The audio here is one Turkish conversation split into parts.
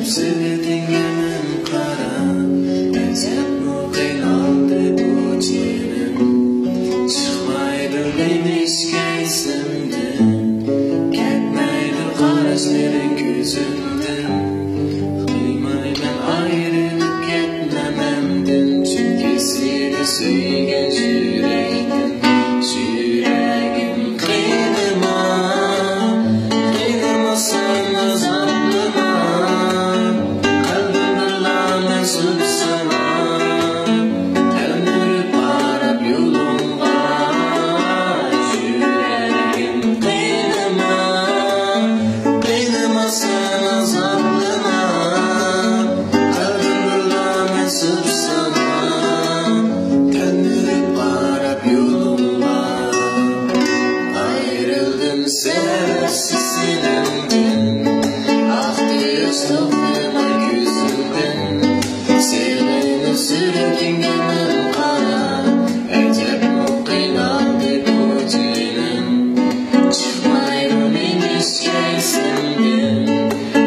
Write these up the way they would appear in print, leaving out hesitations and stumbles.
Sevdin yemin kara, acep mu kıylandı bu cinim. Çıkmaydı demiş keysimden, ketmeydi karışların gözümden. Kıymayman ayrılıp ketmememdin, çünkü seni söygen yürektim. Yüreğim kıydıma, kıydıma sana zaplama. Kalbim birlağına süt sana, döndürüp arap yolun var. Yüreğim kıydıma, kıydıma sana zaplama. Kalbim birlağına süt sana, döndürüp arap yolun var. Ayrıldım sebepsiz senden, aktı yaşlıklarıma gözümden. Sevmeni sürdün gönlüm kara, acep mu kıylandı bu cinim. Çıkmaydım imiş keysimden,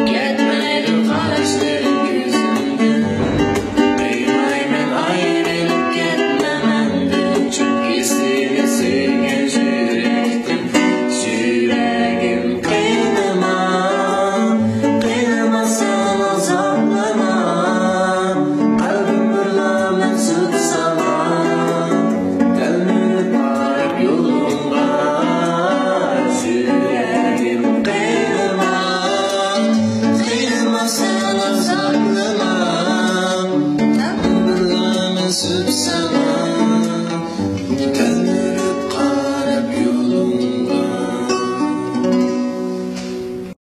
ketmeydim karışların gözümden. Kıymayman ayrılıp ketmememdin, çünkü seni sevgen yürektim. Yüreğim kıydıma, kıydıma sana zaplama. Kalbim birlağına süt sana, döndürüp arap yolun var. Yüreğim kıydıma, kıydıma sana zaplama. Kalbim birlağına süt sana.